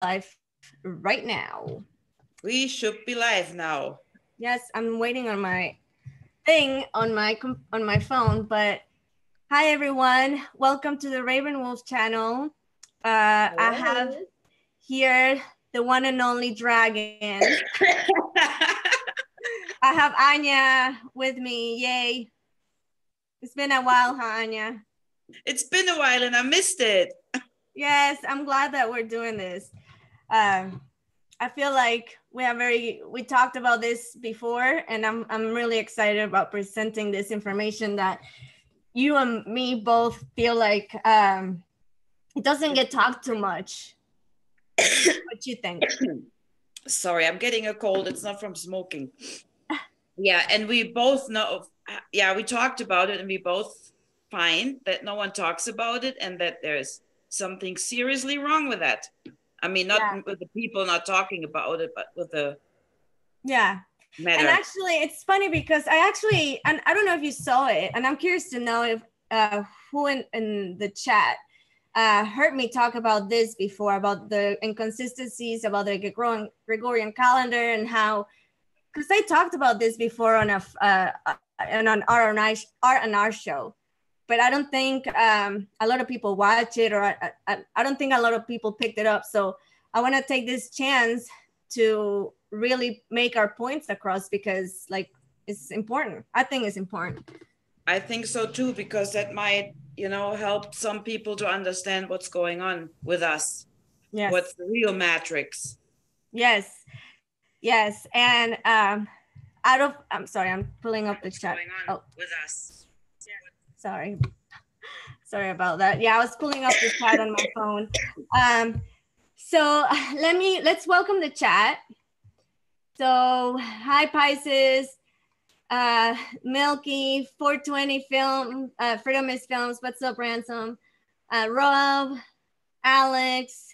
live right now. We should be live now. Yes, I'm waiting on my thing on my phone, but hi everyone. Welcome to the Raven Wolf channel. I have here the one and only dragon. I have Anja with me. Yay. It's been a while, huh, Anja? It's been a while and I missed it. Yes, I'm glad that we're doing this. I feel like we talked about this before, and I'm really excited about presenting this information that you and me both feel like it doesn't get talked too much. What you think? Sorry, I'm getting a cold. It's not from smoking. Yeah, and we both know, we talked about it and we both find that no one talks about it and that there's something seriously wrong with that. I mean, not with the people not talking about it, but with the matter. And actually, it's funny because and I don't know if you saw it, and I'm curious to know if who in the chat heard me talk about this before, about the inconsistencies, about the Gregorian calendar, and how, because I talked about this before on an R&R show, but I don't think a lot of people watch it, or I don't think a lot of people picked it up. So I want to take this chance to really make our points across, because like it's important. I think it's important. I think so too, because that might, help some people to understand what's going on with us. Yes. What's the real matrix. Yes. Yes. And I'm sorry, I'm pulling up the chat. Oh, with us. Sorry about that. Yeah, I was pulling up the chat on my phone. So let's welcome the chat. So hi Pisces, Milky, 420 Film, Freedom is Films, what's up Ransom, Rob, Alex,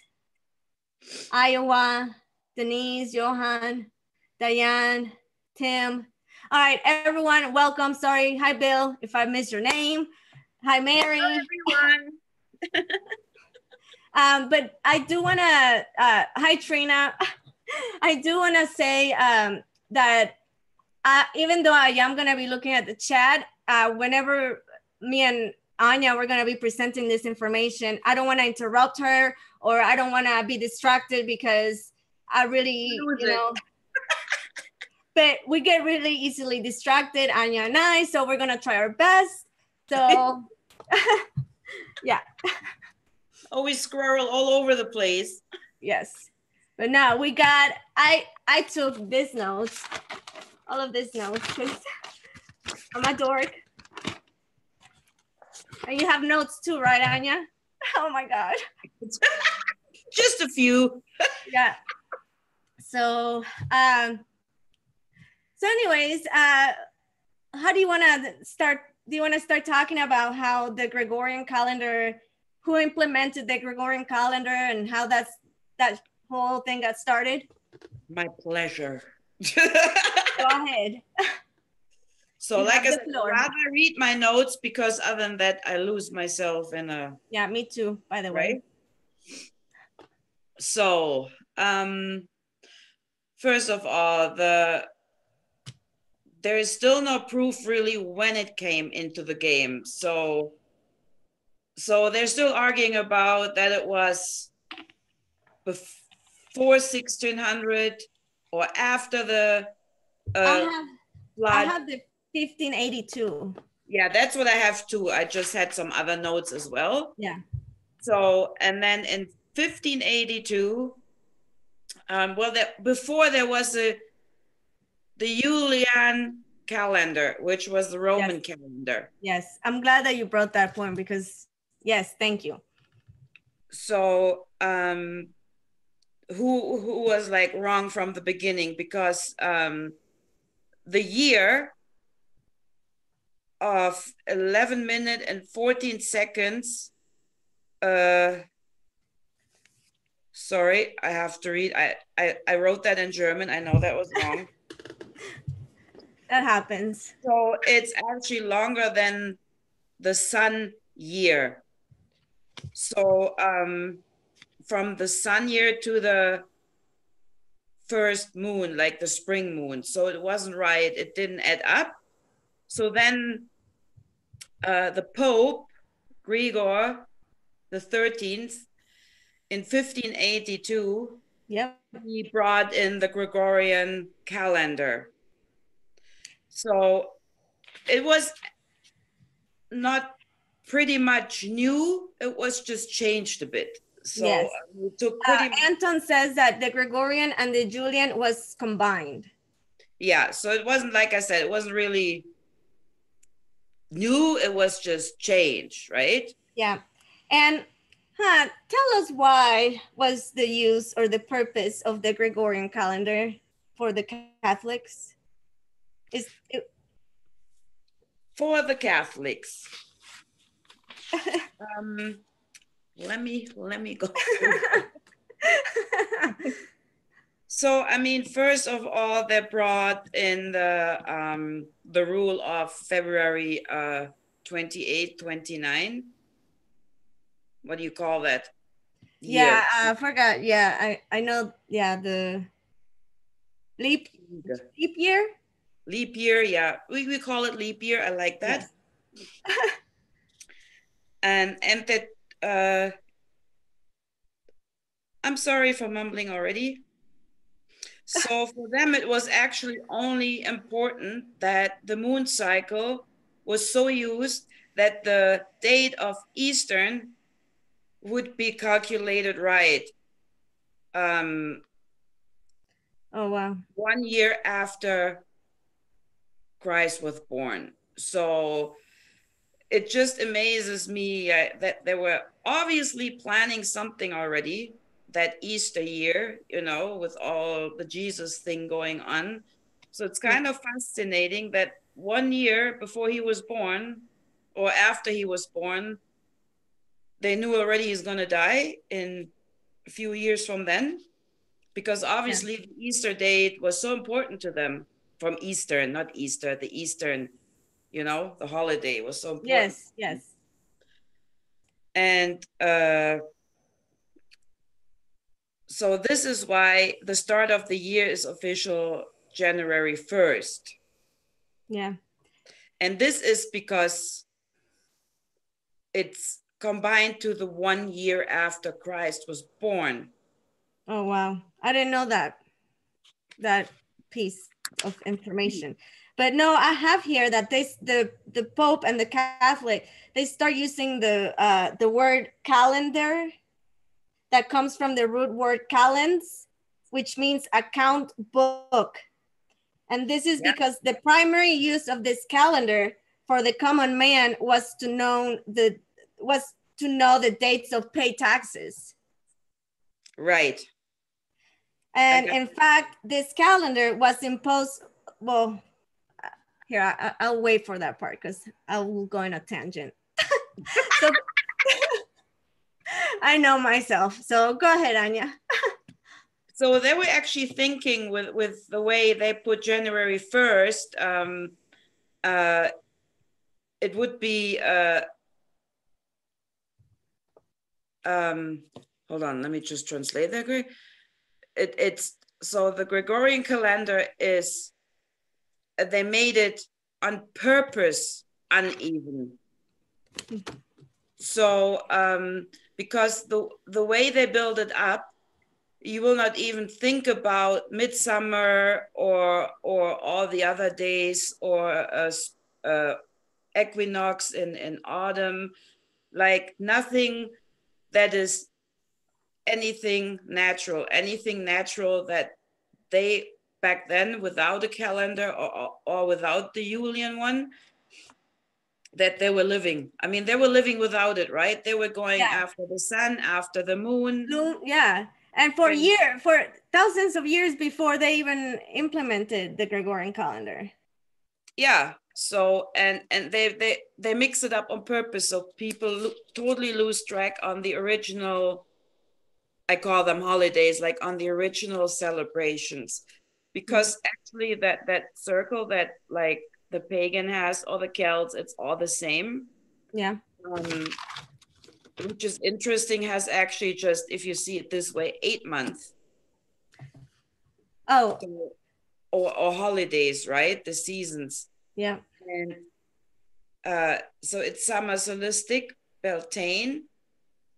Iowa, Denise, Johan, Diane, Tim. All right, everyone, welcome. Sorry, hi Bill, if I missed your name. Hi Mary. Hello, everyone. But I do want to, hi Trina. I do want to say that even though I am going to be looking at the chat, whenever me and Anja, we're going to be presenting this information, I don't want to interrupt her, or I don't want to be distracted, because I really, but we get really easily distracted, Anja and I, so we're going to try our best. So, yeah. Always squirrel all over the place. Yes. But now we got, I took these notes, all of these notes, because I'm a dork. And you have notes too, right, Anja? Oh my God. Just a few. Yeah. So, anyways, how do you want to start? Do you want to start talking about how the Gregorian calendar, who implemented the Gregorian calendar, and how that whole thing got started? My pleasure. Go ahead. So like I said, I'd rather read my notes, because other than that, I lose myself in a... Yeah, me too, by the way. So, first of all, there is still no proof really when it came into the game. So they're still arguing about that it was before 1600 or after the I have the 1582. Yeah, that's what I have too. I just had some other notes as well. Yeah. So, and then in 1582, before there was the Julian calendar, which was the Roman calendar. Yes, I'm glad that you brought that point, because yes, thank you. So, who was like wrong from the beginning, because the year of 11 minutes and 14 seconds. Sorry, I have to read. I wrote that in German. I know that was wrong. That happens. So it's actually longer than the sun year. So from the sun year to the first moon, like the spring moon. So it wasn't right. It didn't add up. So then the Pope, Gregor the 13th, in 1582, Yep. he brought in the Gregorian calendar. So it was not pretty much new. It was just changed a bit. So Yes. we took pretty much. Anton says that the Gregorian and the Julian was combined. Yeah. So it wasn't, like I said, it wasn't really new. It was just changed, right? Yeah. And tell us why was the use or the purpose of the Gregorian calendar for the Catholics? Is it... For the Catholics. Let me go. So, I mean, first of all, they brought in the rule of February 28, 29. What do you call that? Yeah, I forgot. Yeah, I know. Yeah, the leap year. Leap year, yeah. We call it leap year. I like that. Yes. and that I'm sorry for mumbling already. So for them, it was actually only important that the moon cycle was so used that the date of Eastern would be calculated right. Oh, wow. 1 year after Christ was born. So it just amazes me that they were obviously planning something already that Easter year, you know, with all the Jesus thing going on. So it's kind of fascinating that 1 year before he was born or after he was born, they knew already he's going to die in a few years from then, because obviously the Easter date was so important to them. From Eastern, not Easter, the Eastern, you know, the holiday was so important. Yes. And so this is why the start of the year is official January 1st. Yeah. And this is because it's combined to the 1 year after Christ was born. Oh, wow. I didn't know that piece of information. But no, I have here that the Pope and the Catholic, they start using the word calendar that comes from the root word calends, which means account book. And this is because the primary use of this calendar for the common man was to know the dates of paid taxes. Right. And in fact, this calendar was imposed, well, here, I'll wait for that part because I will go in a tangent. So I know myself. So go ahead, Anja. So they were actually thinking with the way they put January 1st, it would be, hold on, let me just translate that. It's so the Gregorian calendar is, they made it on purpose uneven. So because the way they build it up, you will not even think about midsummer or all the other days or equinox in autumn, like nothing that is anything natural that they back then, without a calendar or without the Julian one, that they were living. I mean, they were living without it, right? They were going after the sun, after the moon. Yeah. And for thousands of years before they even implemented the Gregorian calendar. Yeah. So, and they mix it up on purpose. So people totally lose track on the original, I call them holidays, like on the original celebrations, because actually that circle that like the pagan has or the Celts, it's all the same. Yeah. which is interesting, has actually just, if you see it this way, 8 months. Oh. So, or holidays, right? The seasons. Yeah. And so it's summer solstice, Beltane,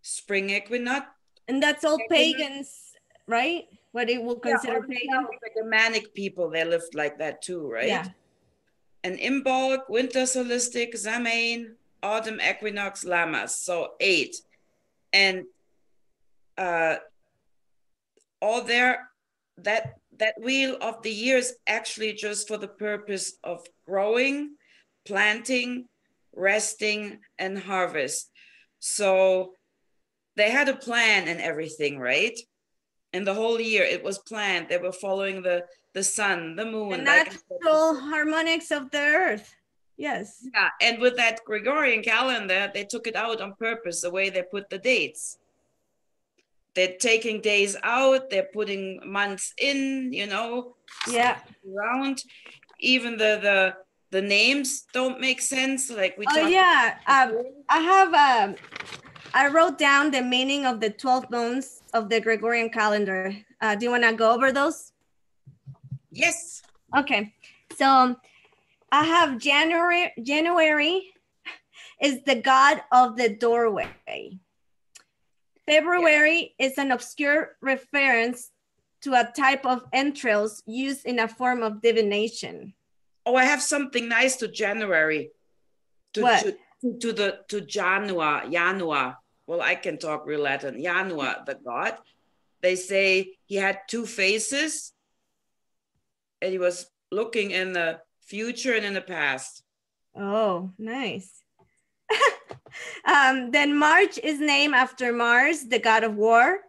spring equinox. And that's all pagans, right? What they will consider pagan. The Germanic people, they lived like that too, right? Yeah. And Imbolc, winter solstice, Samhain, autumn equinox, Lammas. So 8. And all there, that wheel of the year is actually just for the purpose of growing, planting, resting, and harvest. So they had a plan and everything, right? And the whole year it was planned. They were following the sun, the moon, The natural harmonics of the earth. Yes. Yeah, and with that Gregorian calendar, they took it out on purpose, the way they put the dates. They're taking days out, they're putting months in, you know. Yeah. Around. Even the names don't make sense. Like we talked. Oh yeah. I have I wrote down the meaning of the 12 months of the Gregorian calendar. Do you want to go over those? Yes. Okay. So I have January. January is the god of the doorway. February is an obscure reference to a type of entrails used in a form of divination. Oh, I have something nice to January. What? To Janua. Well, I can talk real Latin. Janua, the god. They say he had 2 faces, and he was looking in the future and in the past. Oh, nice. Then March is named after Mars, the god of war.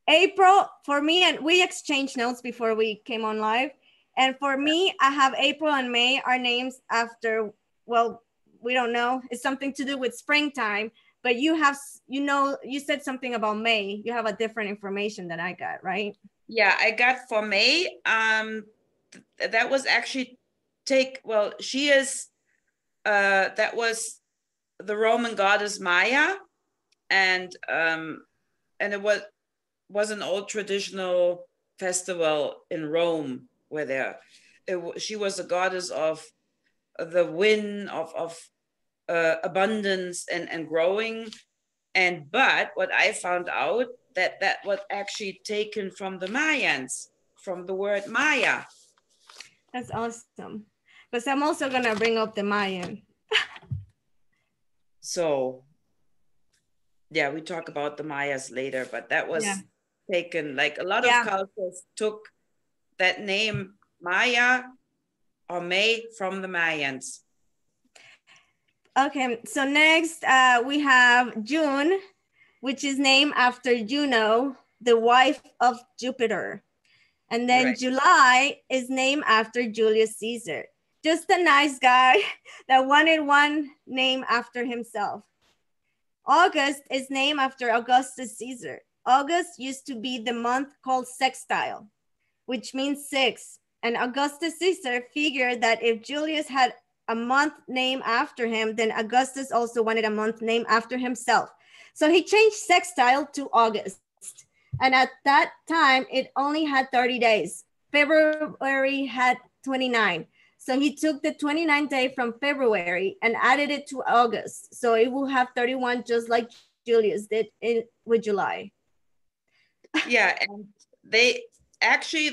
April, for me, and we exchanged notes before we came on live. And for me, I have April and May are names after, well, we don't know. It's something to do with springtime. But you have, you know, you said something about May. You have a different information than I got, right? Yeah, I got for May. That was actually she is, that was the Roman goddess Maya, and it was an old traditional festival in Rome where she was a goddess of the wind, of abundance and growing. But what I found out that was actually taken from the Mayans, from the word Maya. That's awesome. Because I'm also gonna bring up the Mayan. So yeah, we talk about the Mayas later, but that was taken, like a lot of cultures took that name Maya or May from the Mayans. Okay, so next we have June, which is named after Juno, the wife of Jupiter. And then July is named after Julius Caesar. Just a nice guy that wanted one name after himself. August is named after Augustus Caesar. August used to be the month called sextile, which means 6. And Augustus Caesar figured that if Julius had a month named after him, then Augustus also wanted a month named after himself. So he changed sextile to August. And at that time, it only had 30 days. February had 29. So he took the 29th day from February and added it to August. So it will have 31, just like Julius did with July. Yeah, and they actually,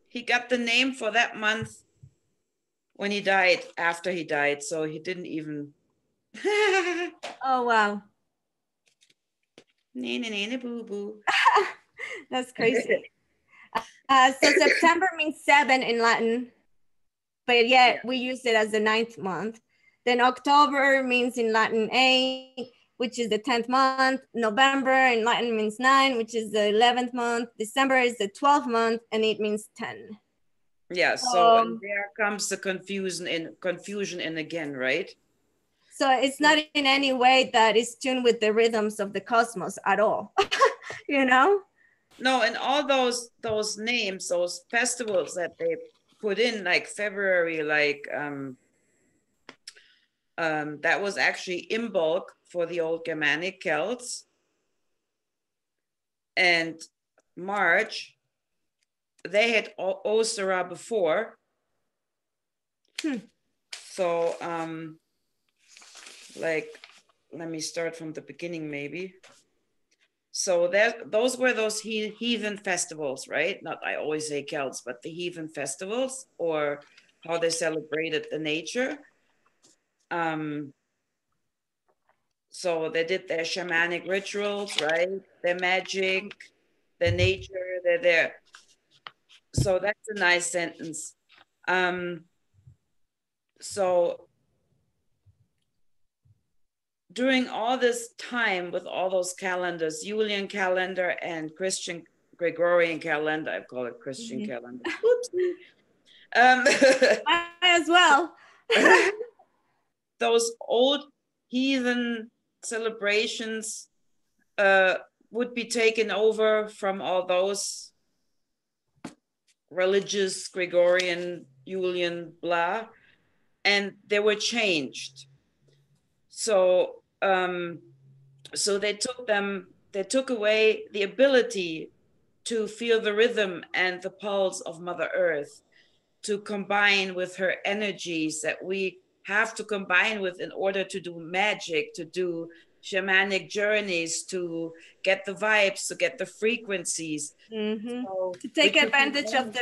he got the name for that month when he died, after he died. So he didn't even. Oh, wow. Boo boo. That's crazy. So September means 7 in Latin, but yet we use it as the 9th month. Then October means in Latin 8, which is the 10th month. November in Latin means 9, which is the 11th month. December is the 12th month, and it means 10. Yeah, so there comes the confusion in again, right? So it's not in any way that is tuned with the rhythms of the cosmos at all, you know? No, and all those names, those festivals that they put in, like February, like that was actually Imbolc for the old Germanic Celts. And March, they had Osera before. So like, let me start from the beginning maybe. So those were those heathen festivals, right? Not, I always say Celts, but the heathen festivals, or how they celebrated the nature. So they did their shamanic rituals, right? Their magic, their nature, they're there. So that's a nice sentence. So during all this time with all those calendars, Julian calendar and Christian Gregorian calendar, I call it Christian calendar. Oopsie. Might as well. Those old heathen celebrations would be taken over from all those religious Gregorian, Julian, blah, and they were changed. So so they took away the ability to feel the rhythm and the pulse of Mother Earth, to combine with her energies that we have to combine with in order to do magic, to do shamanic journeys, to get the vibes, to get the frequencies. So to take advantage of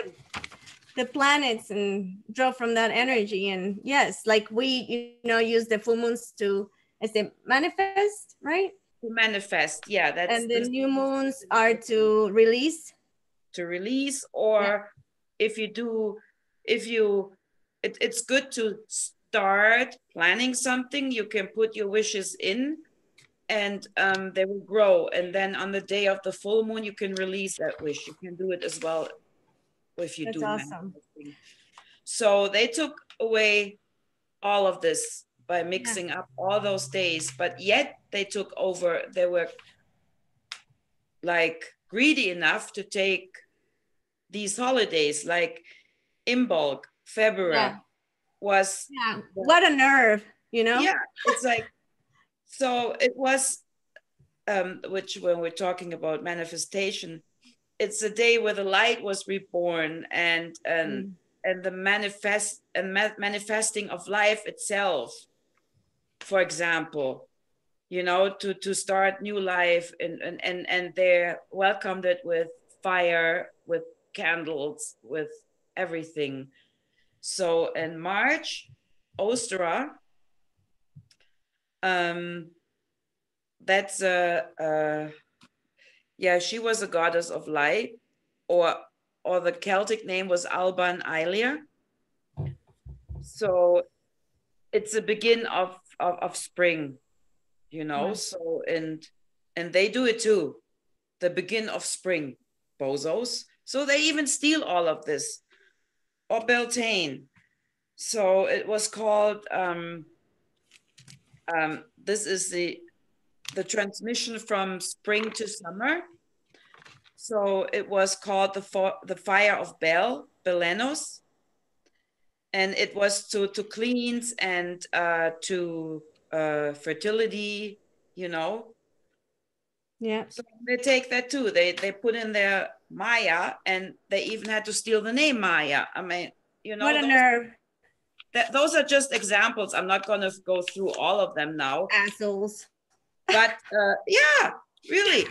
the planets and draw from that energy. And yes, like we, use the full moons to, as they manifest, right? To manifest, yeah. And the new moons are to release. To release, or if it's good to start planning something. You can put your wishes in, and they will grow. And then on the day of the full moon, you can release that wish. You can do it as well if you do. That's awesome. So they took away all of this by mixing up all those days, but yet they took over. They were like greedy enough to take these holidays, like Imbolc, February was. What a nerve, Yeah, it's like, so it was, which when we're talking about manifestation, it's a day where the light was reborn, and the manifesting of life itself, for example, to start new life, and they welcomed it with fire, with candles, with everything. So in March, Ostera, that's she was a goddess of light, or the Celtic name was Alban Ailia. So it's the begin of spring, So and they do it too, the begin of spring, bozos. So they even steal all of this, or Beltane. So it was called. This is the transmission from spring to summer. So it was called the fire of Belenos, and it was to cleanse and to fertility, Yeah. So they take that too. They put in their Maya, and they even had to steal the name Maya. I mean, what a nerve. Those are just examples. I'm not going to go through all of them now. Assholes. But yeah, really.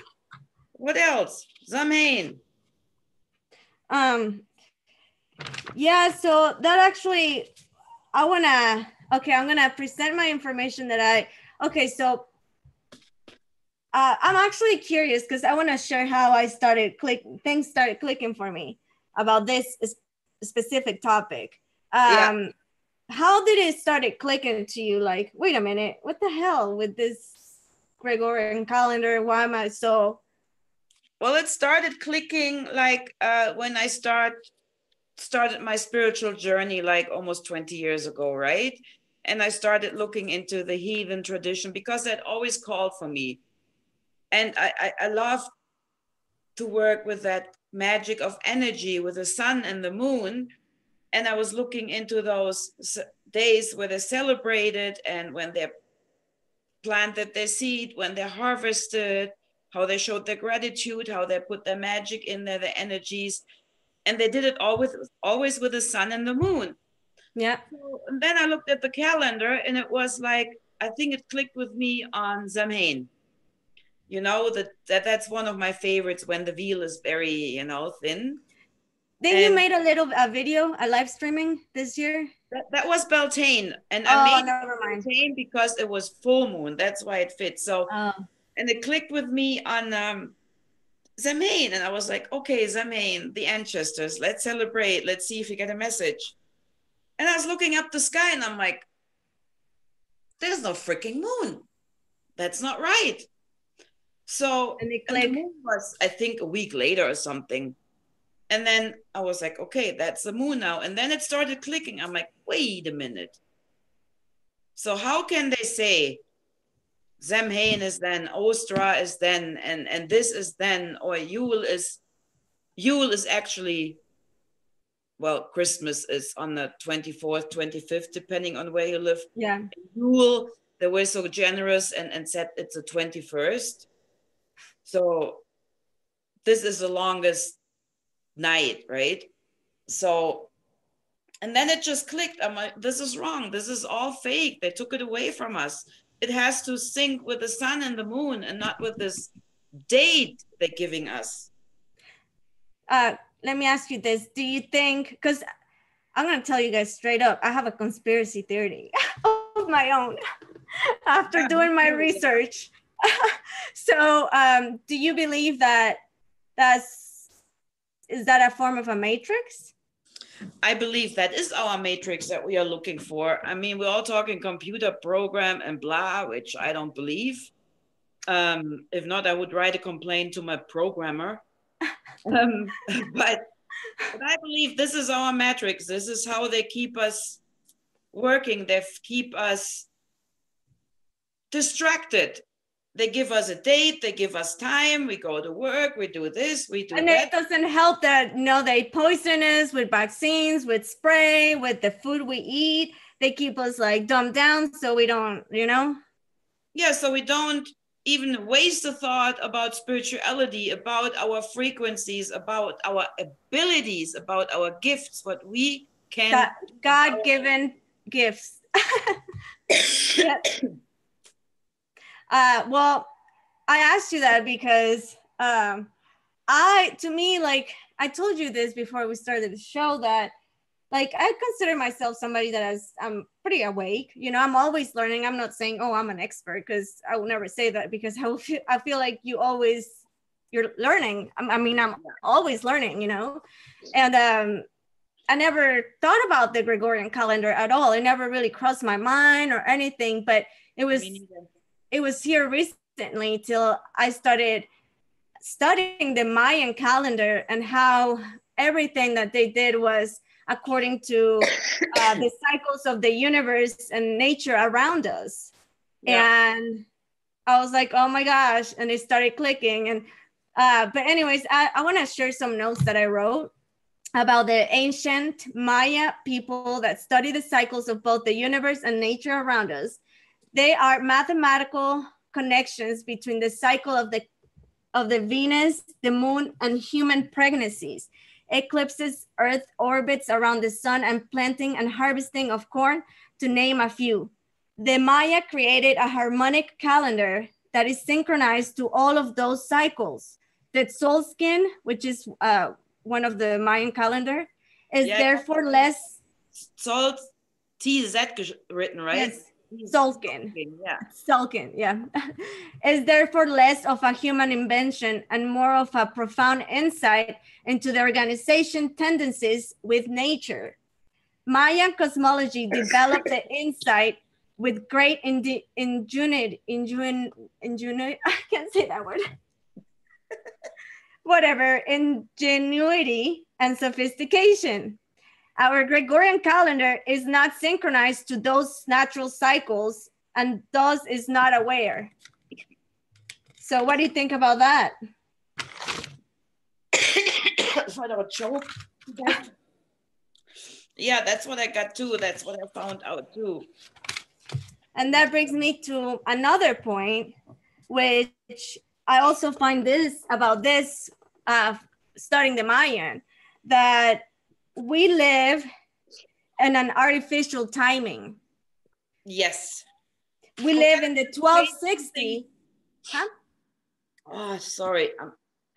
What else? Zamain. Yeah, so that actually, I'm gonna present my information so I'm actually curious because I want to share how things started clicking for me about this specific topic. How did it started clicking to you? Like, wait a minute, what the hell with this Gregorian calendar? Why am I so? Well, it started clicking like when I started my spiritual journey, like almost 20 years ago, right? And I started looking into the heathen tradition because that always called for me. And I love to work with that magic of energy with the sun and the moon. And I was looking into those days where they're celebrated and when they're planted their seed, when they harvested, how they showed their gratitude, how they put their magic in there, their energies. And they did it always with the sun and the moon. Yeah. So, and then I looked at the calendar and it was like, I think it clicked with me on Samhain. You know, that's one of my favorites, when the veil is very, you know, thin. Then you made a little video, a live streaming this year? That was Beltane. And I made never mind. Beltane because it was full moon. That's why it fits. So, and it clicked with me on Samhain. And I was like, okay, Samhain, the ancestors, let's celebrate. Let's see if we get a message. And I was looking up the sky and I'm like, there's no freaking moon. That's not right. So, and the moon was, I think, a week later or something. And then I was like, okay, that's the moon now. And then it started clicking. I'm like, wait a minute. So how can they say Samhain is then, Ostra is then, and this is then, or Yule is actually, well, Christmas is on the 24th, 25th, depending on where you live. Yeah. Yule, they were so generous and said it's the 21st. So this is the longest night, right? So, and then it just clicked. I'm like, this is wrong. This is all fake. They took it away from us. It has to sync with the sun and the moon and not with this date they're giving us. Let me ask you this. Do you think, because I'm going to tell you guys straight up, I have a conspiracy theory of my own after doing my research. So do you believe that is that a form of a matrix? I believe that is our matrix that we are looking for. I mean, we're all talking computer program and blah, which I don't believe. If not, I would write a complaint to my programmer. But I believe this is our matrix. This is how they keep us working. They keep us distracted. They give us a date, they give us time, we go to work, we do this, we do and that. It doesn't help that, they poison us with vaccines, with spray, with the food we eat. They keep us like dumbed down so we don't, Yeah, so we don't even waste a thought about spirituality, about our frequencies, about our abilities, about our gifts, what we can. God-given gifts. Yeah. Well, I asked you that because to me, like I told you this before we started the show, that like I consider myself somebody that I'm pretty awake. I'm always learning. I'm not saying, oh, I'm an expert, because I will never say that, because I feel like you're learning. I mean, I'm always learning, and I never thought about the Gregorian calendar at all. It never really crossed my mind or anything, but it was here recently till I started studying the Mayan calendar and how everything that they did was according to the cycles of the universe and nature around us. Yeah. And I was like, oh my gosh. And it started clicking. And but anyways, I want to share some notes that I wrote about the ancient Maya people that study the cycles of both the universe and nature around us. They are mathematical connections between the cycle of the Venus, the moon, and human pregnancies, eclipses, Earth orbits around the sun, and planting and harvesting of corn, to name a few. The Maya created a harmonic calendar that is synchronized to all of those cycles. The Tzolk'in, which is one of the Mayan calendar, is therefore less. T-Z written, right? Yes. Tzolk'in, yeah, is therefore less of a human invention and more of a profound insight into the organization tendencies with nature. Mayan cosmology developed the insight with great ingenuity, I can't say that word. Whatever, ingenuity and sophistication. Our Gregorian calendar is not synchronized to those natural cycles and thus is not aware. So what do you think about that? If I don't choke. Yeah, that's what I got too. That's what I found out too. And that brings me to another point, which I also find this about this studying the Mayan, that we live in an artificial timing. Yes. We live in the 1260. Huh? Oh, sorry.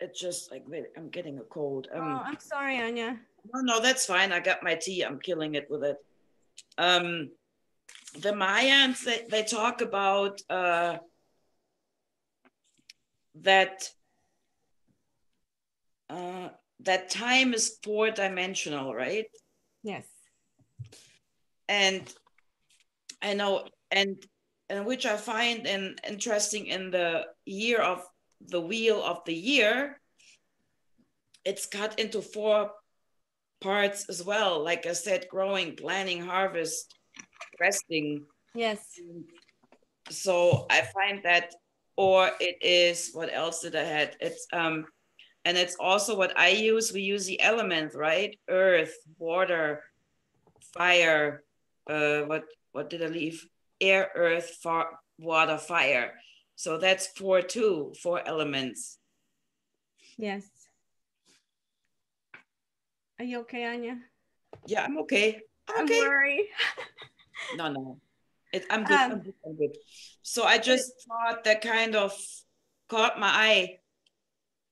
It's just like I'm getting a cold. Oh, I'm sorry, Anja. No, that's fine. I got my tea. I'm killing it with it. The Mayans, they talk about that that time is 4-dimensional, right? Yes. And I know, and which I find interesting in the year of the wheel of the year, it's cut into 4 parts as well. Like I said, growing, planning, harvest, resting. Yes. So I find that, or it is, what else did I had? It's and it's also what I use. We use the element, right? Earth, water, fire. What did I leave? Air, earth, water, fire. So that's 4 too, 4 elements. Yes. Are you okay, Anja? Yeah, I'm okay. I'm worried. No. I'm good. I'm good. So I just thought that kind of caught my eye.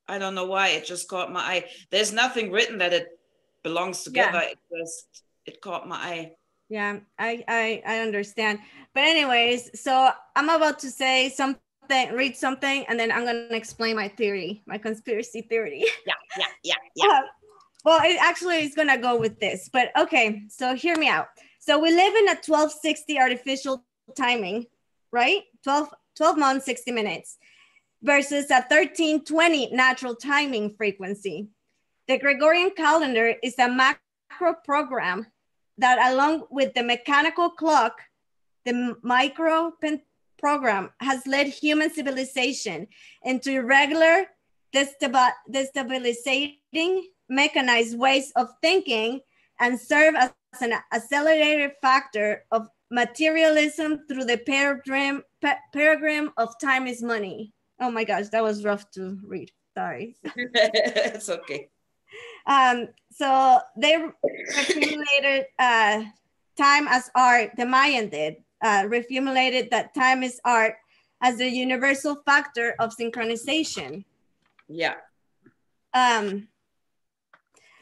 I don't know why, it just caught my eye. There's nothing written that it belongs together. Yeah. It caught my eye. Yeah, I understand. But anyways, so I'm about to say something, read something, and then I'm gonna explain my theory, my conspiracy theory. Yeah. Well, it actually is gonna go with this, but okay, so hear me out. So we live in a 1260 artificial timing, right? 12 months, 60 minutes versus a 1320 natural timing frequency. The Gregorian calendar is a macro program that, along with the mechanical clock, the micro program has led human civilization into irregular, destabilizing, mechanized ways of thinking and serve as an accelerated factor of materialism through the paradigm of time is money. Oh my gosh, that was rough to read. Sorry. It's okay. So they reformulated time as art. The Mayan did reformulated that time is art as the universal factor of synchronization. Yeah.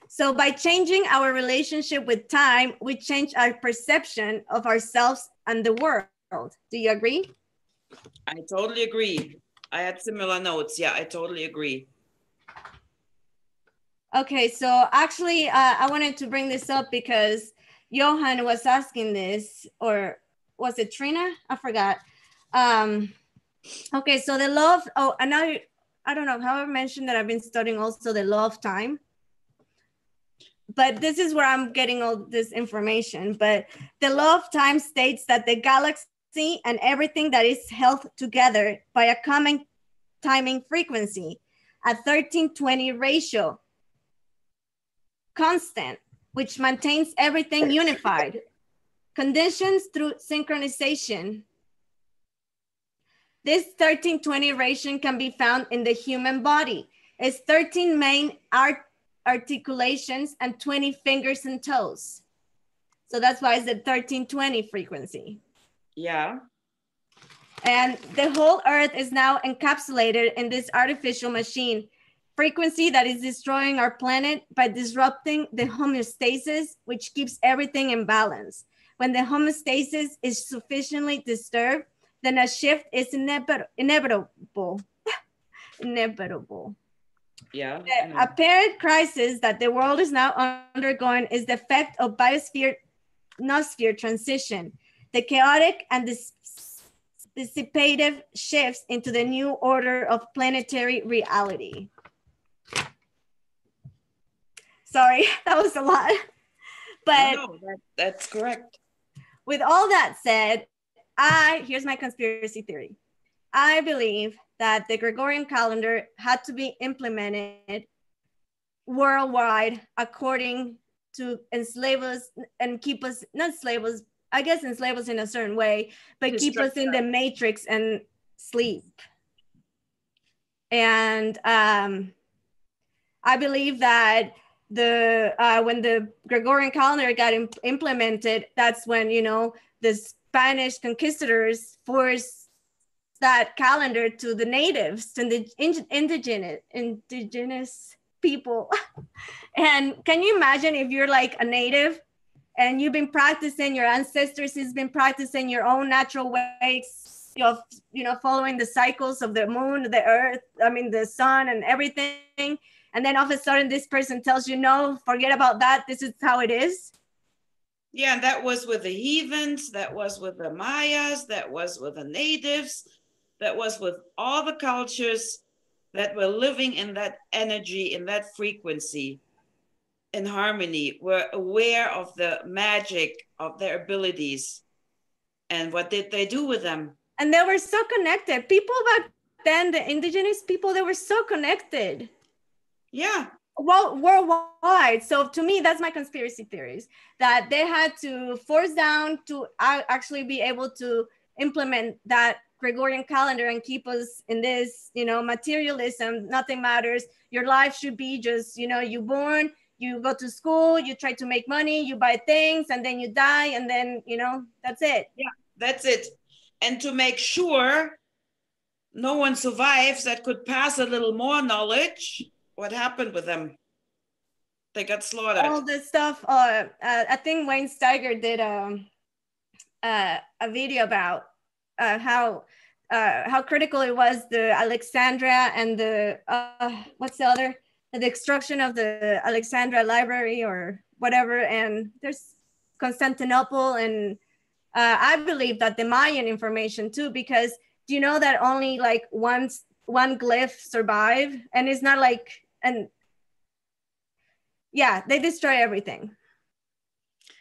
So by changing our relationship with time, we change our perception of ourselves and the world. Do you agree? I totally agree. I had similar notes. Yeah, I totally agree. Okay, so actually, I wanted to bring this up because Johan was asking this, or was it Trina? I forgot. Okay, so the law of, oh, and now, I don't know how I mentioned that I've been studying also the law of time. But this is where I'm getting all this information. But the law of time states that the galaxy and everything that is held together by a common timing frequency, a 1320 ratio, constant, which maintains everything unified, conditions through synchronization. This 1320 ratio can be found in the human body. It's 13 main articulations and 20 fingers and toes. So that's why it's the 1320 frequency. Yeah. And the whole earth is now encapsulated in this artificial machine frequency that is destroying our planet by disrupting the homeostasis, which keeps everything in balance. When the homeostasis is sufficiently disturbed, then a shift is inevitable. Inevitable. Yeah. The apparent crisis that the world is now undergoing is the effect of biosphere-noosphere transition, the chaotic and dissipative shifts into the new order of planetary reality. Sorry, that was a lot. But no, that's correct. With all that said, here's my conspiracy theory. I believe that the Gregorian calendar had to be implemented worldwide according to enslave us and keep us, not slave us, I guess enslave us in a certain way, but keep us in the matrix and sleep. And I believe that when the Gregorian calendar got implemented, that's when, you know, the Spanish conquistadors forced that calendar to the natives, to the indigenous people. And can you imagine if you're like a native and you've been practicing, your ancestors has been practicing your own natural ways of, you know, following the cycles of the moon, the earth, I mean, the sun and everything. And then all of a sudden this person tells you, no, forget about that. This is how it is. Yeah, and that was with the heathens, that was with the Mayas, that was with the natives, that was with all the cultures that were living in that energy, in that frequency, in harmony, were aware of the magic of their abilities. And what did they do with them? And they were so connected. People back then, the indigenous people, they were so connected. Yeah. Well, worldwide. So to me, that's my conspiracy theories, that they had to force down to actually be able to implement that Gregorian calendar and keep us in this, you know, materialism. Nothing matters. Your life should be just, you know, you born, you go to school, you try to make money, you buy things, and then you die, and then, you know, that's it. Yeah, that's it. And to make sure no one survives that could pass a little more knowledge, what happened with them? They got slaughtered. All this stuff. I think Wayne Steiger did a video about how critical it was, the Alexandria and the what's the other, the destruction of the Alexandria library or whatever, and there's Constantinople, and I believe that the Mayan information too, because do you know that only like one glyph survived, and it's not like, and yeah, they destroy everything.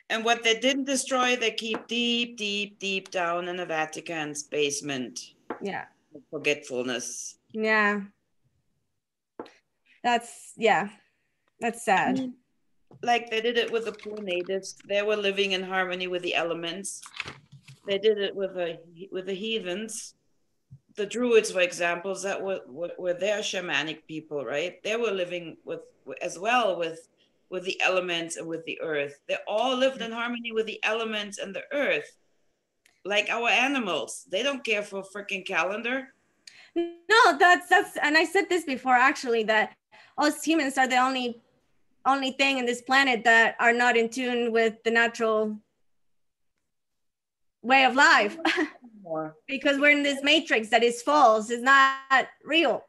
And what they didn't destroy, they keep deep, deep, deep down in the Vatican's basement. Yeah. Forgetfulness. Yeah. That's sad. I mean, like they did it with the poor natives. They were living in harmony with the elements. They did it with the heathens. The Druids were examples that were their shamanic people, right? They were living with as well with the elements and with the earth. They all lived in harmony with the elements and the earth. Like our animals, they don't care for a freaking calendar. No, that's and I said this before actually, that us humans are the only thing in this planet that are not in tune with the natural way of life. Because we're in this matrix that is false, it's not real.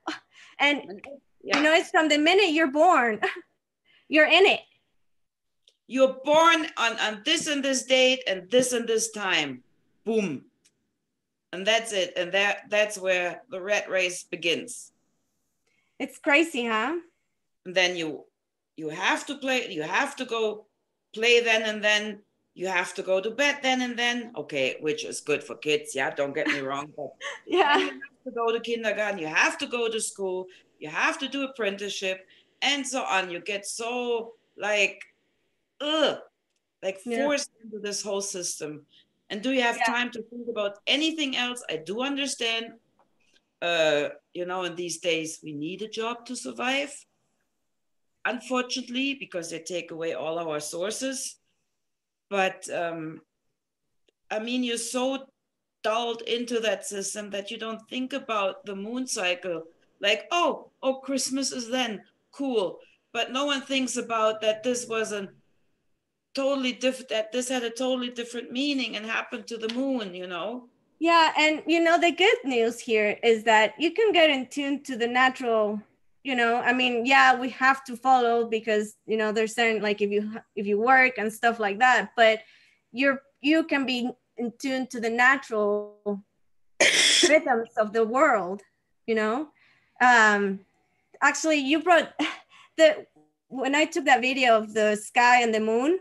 And yeah, you know, it's from the minute you're born, you're in it. You're born on this and this date and this time. Boom. And that's it. And that's where the rat race begins. It's crazy, huh? And then you have to play, you have to go play then and then, you have to go to bed then and then. Okay, which is good for kids, yeah, don't get me wrong. But yeah, you have to go to kindergarten, you have to go to school, you have to do apprenticeship, and so on. You get so like forced into this whole system. And do you have time to think about anything else? I do understand, you know, in these days, we need a job to survive, unfortunately, because they take away all our sources. But I mean, you're so dulled into that system that you don't think about the moon cycle. Like, oh, Christmas is then, cool. But no one thinks about that this was a totally different, that this had a totally different meaning and happened to the moon, you know? Yeah, and you know, the good news here is that you can get in tune to the natural, you know, I mean, yeah, we have to follow because, you know, there's certain, like if you work and stuff like that, but you can be in tune to the natural rhythms of the world, you know. Actually, you brought when I took that video of the sky and the moon,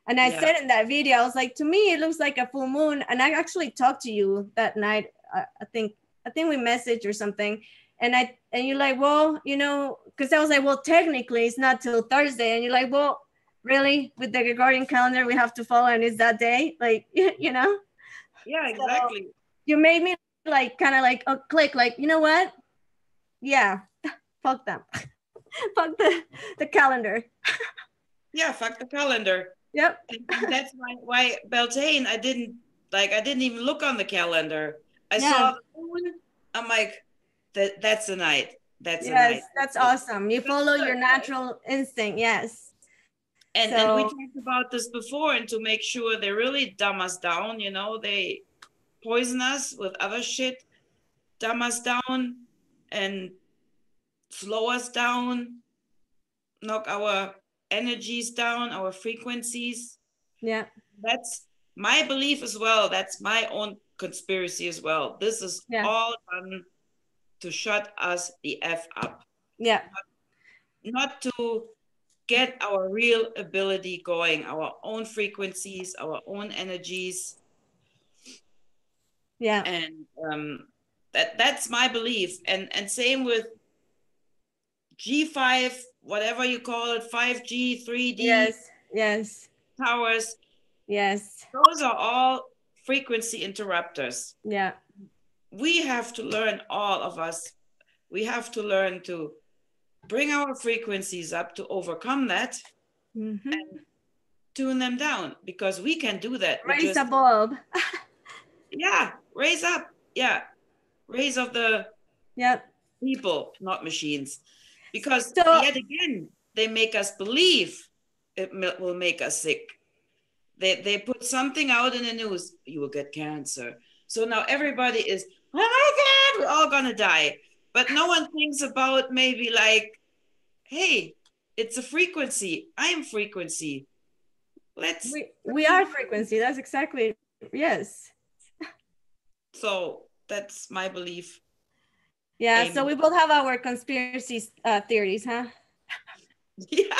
and I said in that video, I was like, to me, it looks like a full moon. And I actually talked to you that night. I think we messaged or something. And you're like, well, you know, because I was like, well, technically it's not till Thursday. And you're like, well, really, with the Gregorian calendar, we have to follow, and it's that day, like, you know? Yeah, So exactly. you made me like, kind of like, a click, like, you know what? Yeah, fuck them. Fuck the calendar. Yeah, fuck the calendar. Yep. And that's why Beltane, I didn't even look on the calendar. I Yeah. saw the moon. I'm like, that's the night. That's the Yes, night. that's awesome. You That's follow your good, right? natural instinct. Yes. And we So talked about this before, and to make sure they really dumb us down, you know, they poison us with other shit, dumb us down, and slow us down, knock our energies down, our frequencies. yeah, That's my belief as well. That's my own conspiracy as well. This is yeah, all done to shut us the F up, yeah, not to get our real ability going, our own frequencies, our own energies. yeah. And that's my belief. And same with G5, whatever you call it, 5G, 3D Yes, yes, towers, yes. those are all frequency interrupters. Yeah. We have to learn, all of us, we have to learn to bring our frequencies up to overcome that Mm-hmm. and tune them down, because we can do that. We Raise just, a bulb. yeah, raise up. Yeah, raise of the Yep. people, not machines. Because So yet again, they make us believe it will make us sick. They put something out in the news, you will get cancer. So now everybody is, oh my God, we're all gonna die. But no one thinks about maybe like, hey, it's a frequency. I am frequency. Let's we are frequency. That's exactly, yes. So that's my belief. Yeah. So Amen. we both have our conspiracy theories, huh? Yeah.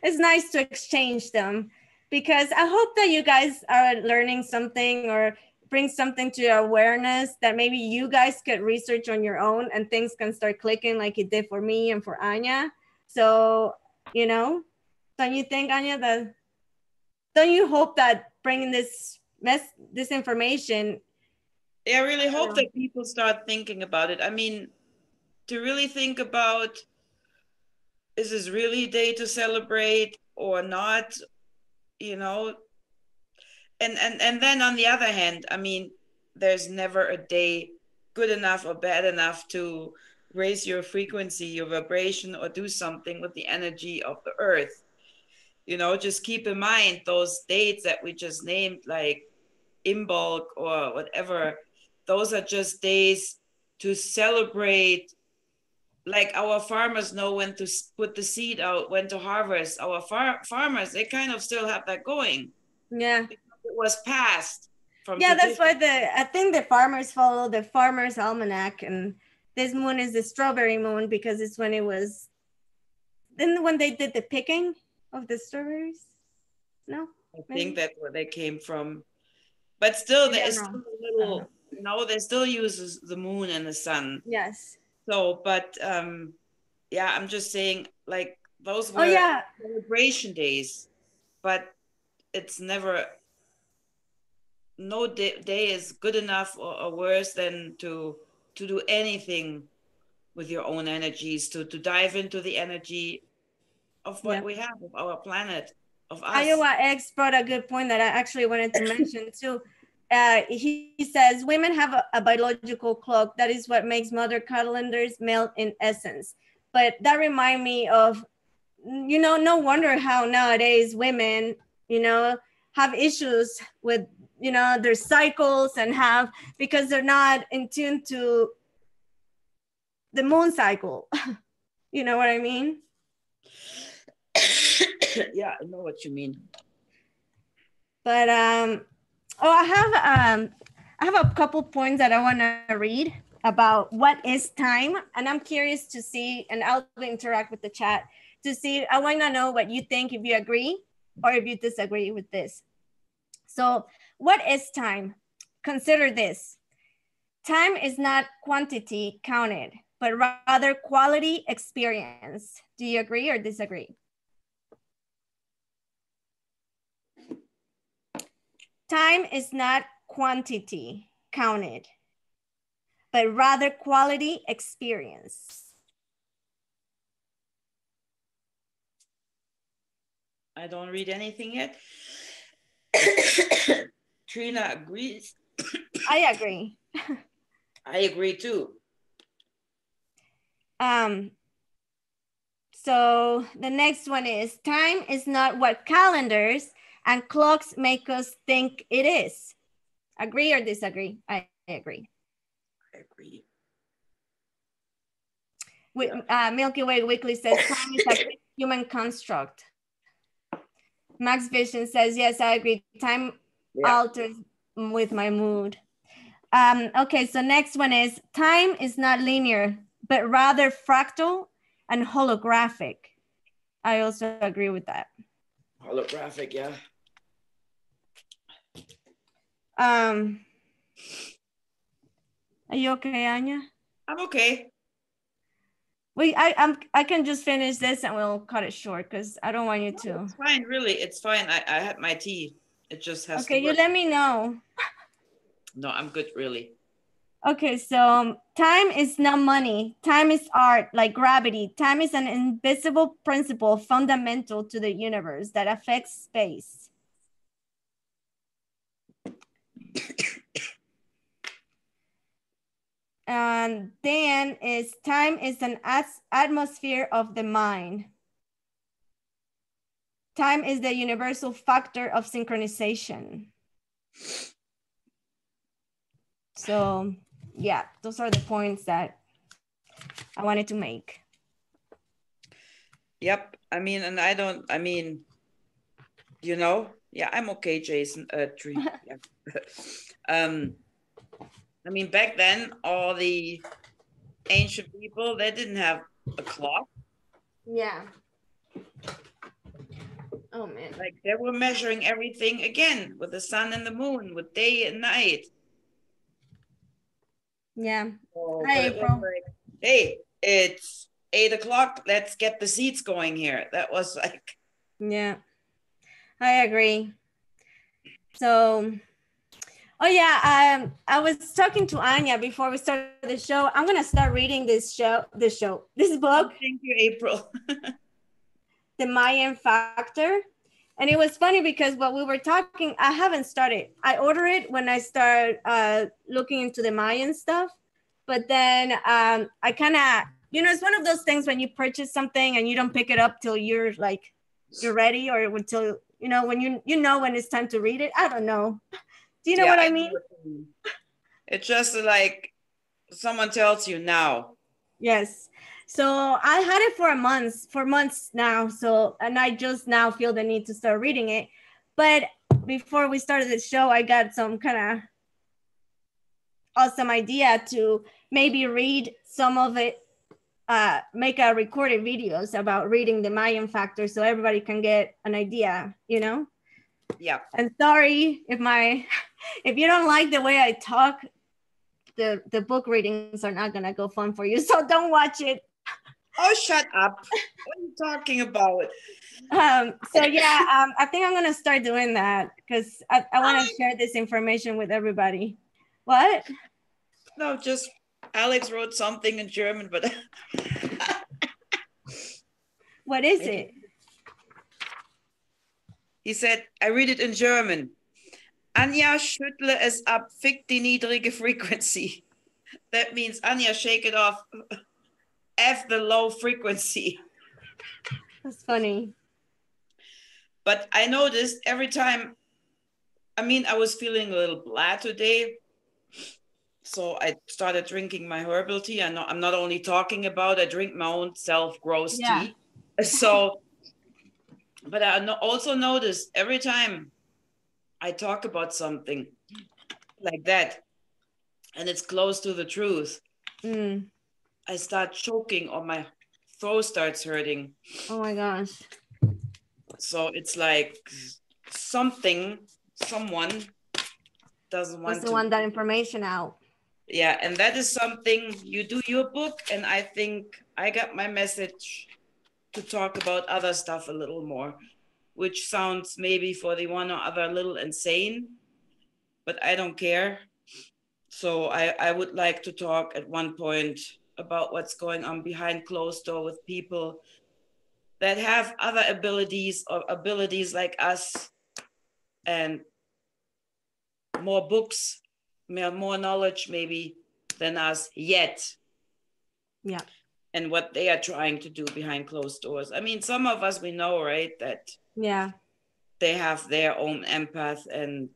It's nice to exchange them, because I hope that you guys are learning something or bring something to your awareness that maybe you guys could research on your own and things can start clicking like it did for me and for Anja. So, you know, don't you think, Anja, that don't you hope that bringing this information? I really hope know. that people start thinking about it. I mean, to really think about, is this really a day to celebrate or not? You know, and then on the other hand, I mean, there's never a day good enough or bad enough to raise your frequency, your vibration, or do something with the energy of the earth. You know, just keep in mind those dates that we just named, like Imbolc or whatever. Those are just days to celebrate. Like our farmers know when to put the seed out, when to harvest. Our farmers, they kind of still have that going. Yeah. It was passed from Yeah, that's tradition. why I think the farmers follow the farmer's almanac, and this moon is the strawberry moon because it's when it was, then when they did the picking of the strawberries. No, I maybe? think that's where they came from. But still, Maybe there I'm is still wrong. a I don't know. little, they still uses the moon and the sun. Yes. So, but yeah, I'm just saying, like, those Oh were yeah. celebration days, but it's never, no day is good enough or worse than to do anything with your own energies, to dive into the energy of what Yeah. we have, of our planet, of us. Iowa X brought a good point that I actually wanted to mention too. He says women have a biological clock. That is what makes mother calendars male in essence. But that remind me of, you know, no wonder how nowadays women, you know, have issues with, you know, their cycles and have, because they're not in tune to the moon cycle. You know what I mean? Yeah, I know what you mean. But oh, I have a couple points that I want to read about what is time, and I'm curious to see, and I'll interact with the chat to see. I want to know what you think, if you agree or if you disagree with this. So, what is time? Consider this: time is not quantity counted, but rather quality experience. Do you agree or disagree? time is not quantity counted, but rather quality experience. I don't read anything yet. Trina agrees. I agree. I agree too. So the next one is, time is not what calendars and clocks make us think it is. Agree or disagree? I agree. I agree. Milky Way Weekly says time is a human construct. Max Vision says, yes, I agree. Time alters with my mood. Okay, so next one is, time is not linear, but rather fractal and holographic. I also agree with that. Holographic, yeah. Are you okay, Anja? I'm okay. I can just finish this and we'll cut it short because I don't want you to. It's fine, really. It's fine. I had my tea. It just has to. Okay, you let me know. No, I'm good, really. Okay, so time is not money. Time is art, like gravity. Time is an invisible principle fundamental to the universe that affects space. And then is time is an atmosphere of the mind. Time is the universal factor of synchronization. So yeah, those are the points that I wanted to make. Yep. I mean, and I don't, I mean, you know, yeah, I'm okay, Jason. Yeah. I mean, back then, all the ancient people, they didn't have a clock. Yeah. Oh man. Like they were measuring everything again with the sun and the moon, with day and night. Yeah. So, Hi, but it was April. like, hey, it's 8 o'clock. Let's get the seats going here. That was like. Yeah, I agree. So, oh yeah, I was talking to Anja before we started the show. I'm gonna start reading this book. Thank you, April. The Mayan Factor. And it was funny because while we were talking, I haven't started. I order it when I start looking into the Mayan stuff. But then I kind of, it's one of those things when you purchase something and you don't pick it up till you're ready, or until, when you know when it's time to read it. I don't know. Do you know what I mean? It's just like someone tells you now. Yes. So I had it for months now. So, and I just now feel the need to start reading it. But before we started the show, I got some kind of awesome idea to maybe read some of it, make a recorded videos about reading the Mayan Factor so everybody can get an idea, Yeah. And sorry if you don't like the way I talk, the book readings are not gonna go fun for you, so don't watch it. Oh, shut up. What are you talking about? So yeah, I think I'm gonna start doing that because I want to share this information with everybody. What? No, just Alex wrote something in German, but what is it? He said, I read it in German. Anja, schüttle es ab, fick die niedrige frequency. That means, Anja, shake it off. F the low frequency. That's funny. But I noticed every time, I was feeling a little blah today. So I started drinking my herbal tea. I'm not only talking about, I drink my own self-grows tea. So, but I also noticed every time I talk about something like that, and it's close to the truth, I start choking or my throat starts hurting. Oh my gosh. So it's like someone doesn't want that information out. Yeah, and that is something you do your book, and I think I got my message to talk about other stuff a little more, which sounds maybe for the one or other a little insane. but I don't care. So I would like to talk at one point about what's going on behind closed door with people that have other abilities or abilities like us, and more books, more knowledge maybe than us yet. Yeah. And what they are trying to do behind closed doors. I mean, some of us, we know, right, that yeah, they have their own empath and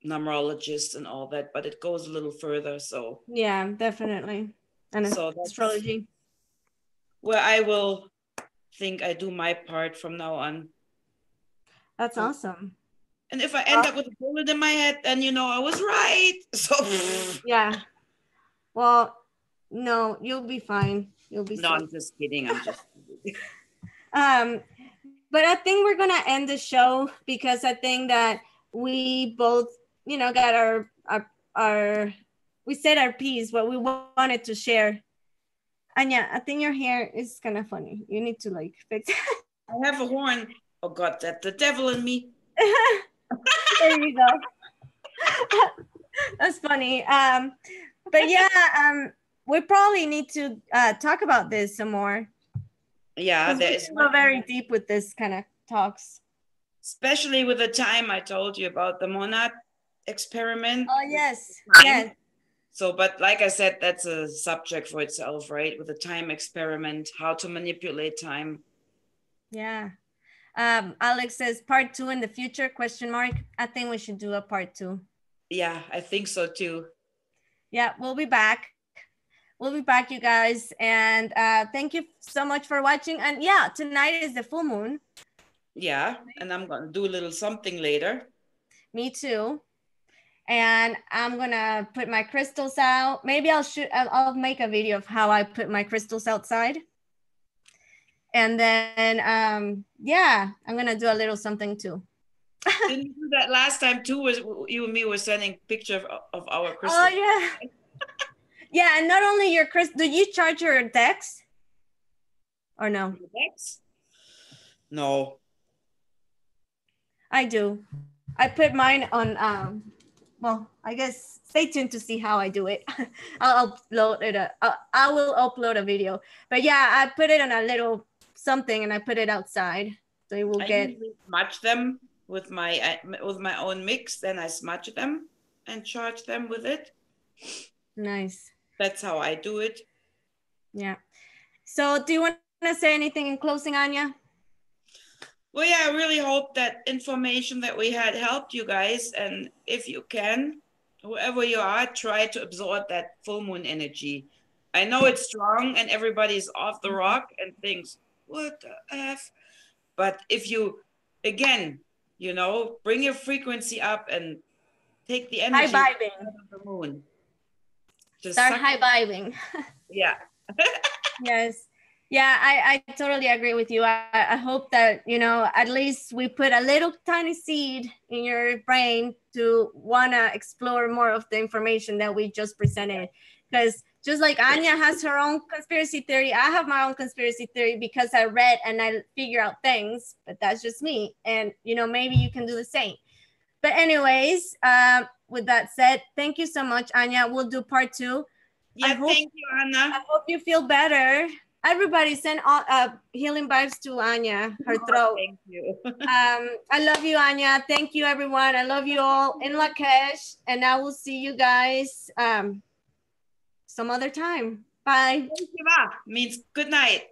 numerologists and all that, but it goes a little further. So yeah, definitely. And so that's astrology. where I will think I do my part from now on. That's awesome. And if I end up with a bullet in my head, then you know I was right. So yeah. Well, no, you'll be fine. You'll be no, safe. I'm just kidding. I'm just but I think we're gonna end the show because I think that we both, you know, got our we said our piece, what we wanted to share. Anya, I think your hair is kind of funny. You need to like fix it. I have a horn. Oh God, that's the devil in me. There you go. That's funny. But yeah, we probably need to talk about this some more. Yeah, there is go very deep with this kind of talks. Especially with the time I told you about the monad experiment. Oh yes, yes. So, but like I said, that's a subject for itself, right? With the time experiment, how to manipulate time. Yeah. Alex says part 2 in the future, question mark. I think we should do a part 2. Yeah, I think so too. Yeah, we'll be back. We'll be back, you guys. And thank you so much for watching. And yeah, tonight is the full moon. Yeah, and I'm going to do a little something later. Me too. And I'm gonna put my crystals out. Maybe I'll make a video of how I put my crystals outside. And then yeah, I'm gonna do a little something too. Didn't you do that last time too? Was you and me were sending picture of our crystals? Oh yeah. Yeah, and not only your crystal. Do you charge your decks or no? Decks? No. I do. I put mine on well, I guess stay tuned to see how I do it. I'll upload it. I will upload a video. But yeah, I put it on a little something and I put it outside. So it will get. I smudge them with my own mix. Then I smudge them and charge them with it. Nice. That's how I do it. Yeah. So do you want to say anything in closing, Anja? Well, yeah, I really hope that information that we had helped you guys. And if you can, whoever you are, try to absorb that full moon energy. I know it's strong and everybody's off the rock and thinks, what the F? But if you, again, you know, bring your frequency up and take the energy High vibing. of the moon. Just start high vibing. Yeah. Yes. Yeah, I totally agree with you. I hope that, you know, at least we put a little tiny seed in your brain to want to explore more of the information that we just presented. Because just like Anja has her own conspiracy theory, I have my own conspiracy theory because I read and I figure out things, but that's just me. And, you know, maybe you can do the same. But anyways, with that said, thank you so much, Anja. We'll do part 2. Yeah, thank you, Anna. I hope you feel better. Everybody send all, healing vibes to Anja, her throat. Thank you. I love you, Anja. Thank you, everyone. I love you all in Lakesh. And I will see you guys some other time. Bye. Means good night.